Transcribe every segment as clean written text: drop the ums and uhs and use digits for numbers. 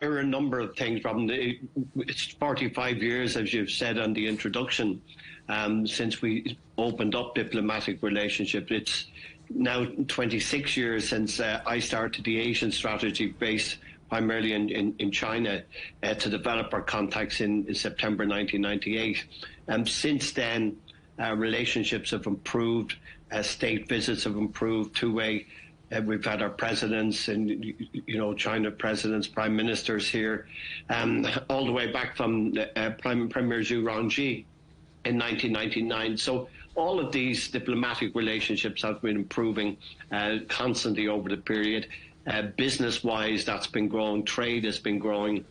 There are a number of things, Robin. It's 45 years, as you've said on the introduction, since we opened up diplomatic relationships. It's now 26 years since I started the Asian strategy based primarily in China to develop our contacts in September 1998. Since then, relationships have improved, state visits have improved two-way. We've had our presidents and, China presidents, prime ministers here, all the way back from Premier Zhu Rongji in 1999. So all of these diplomatic relationships have been improving constantly over the period. Business-wise, that's been growing. Trade has been growing.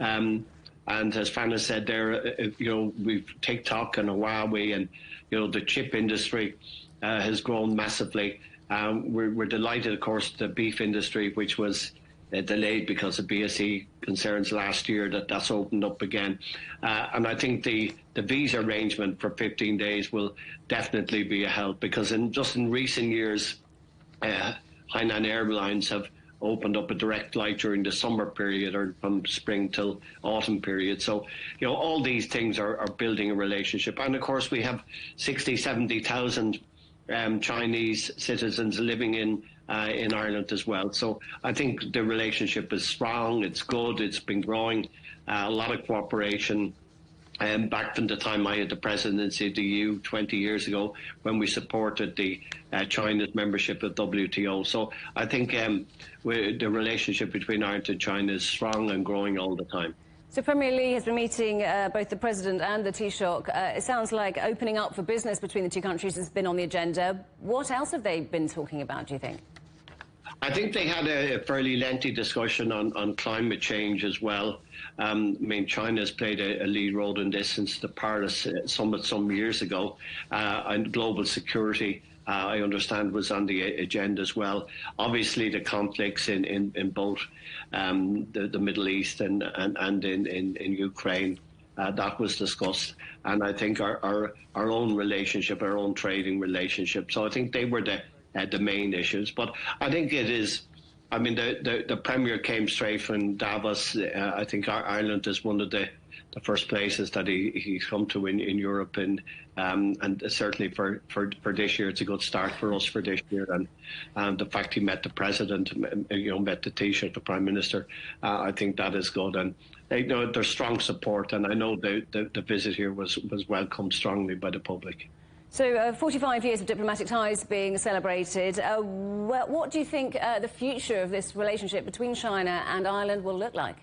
And as Fana said there, we've TikTok and Huawei and, the chip industry has grown massively. We're delighted, of course, the beef industry, which was delayed because of BSE concerns last year, that's opened up again. And I think the visa arrangement for 15 days will definitely be a help, because in recent years, Hainan Airlines have opened up a direct flight during the summer period, or from spring till autumn period. So, all these things are building a relationship. And of course, we have 60, 70,000 Chinese citizens living in Ireland as well. So I think the relationship is strong, it's good, it's been growing, a lot of cooperation. Back from the time I had the presidency of the EU 20 years ago, when we supported the China's membership of WTO. So I think the relationship between Ireland and China is strong and growing all the time. So Premier Li has been meeting both the President and the Taoiseach. It sounds like opening up for business between the two countries has been on the agenda. What else have they been talking about, do you think? I think they had a fairly lengthy discussion on climate change as well. China's played a lead role in this since the Paris summit some years ago, and global security, I understand, was on the agenda as well. Obviously, the conflicts in both the Middle East and in Ukraine, that was discussed. And I think our own relationship, our own trading relationship. So I think they were the main issues. But I think it is, the Premier came straight from Davos. I think Ireland is one of the first places that he's come to in Europe, and certainly for this year, it's a good start for us for this year. And the fact he met the President, met the Taoiseach, the Prime Minister, I think that is good. And there's strong support, and I know the visit here was welcomed strongly by the public. So 45 years of diplomatic ties being celebrated. What do you think the future of this relationship between China and Ireland will look like?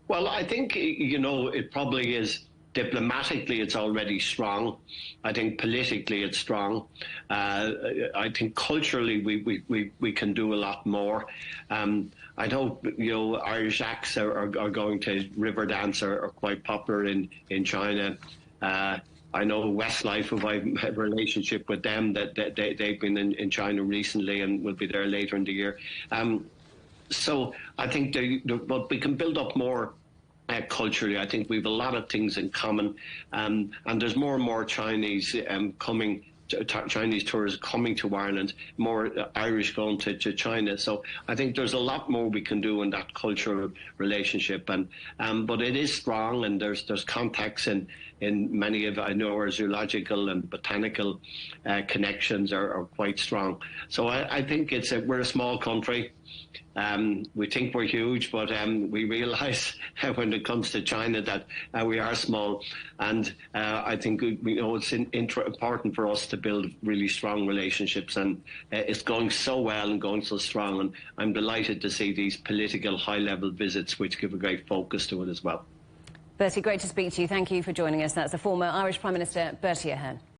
Well, I think, it probably is. Diplomatically, it's already strong. I think politically, it's strong. I think culturally, we can do a lot more. I know, Irish acts are going to river dance are quite popular in China. I know Westlife, who I have a relationship with them, that they've been in China recently and will be there later in the year. So I think but we can build up more culturally. I think we have a lot of things in common, and there's more and more Chinese Chinese tourists coming to Ireland, more Irish going to China. So I think there's a lot more we can do in that cultural relationship. But it is strong, and there's contacts in many of, I know, our zoological and botanical connections are quite strong. So I think we're a small country. We think we're huge, but we realise when it comes to China that we are small. And I think it's important for us to build really strong relationships, and it's going so well and going so strong. And I'm delighted to see these political high-level visits, which give a great focus to it as well. Bertie, great to speak to you. Thank you for joining us. That's the former Irish Prime Minister, Bertie Ahern.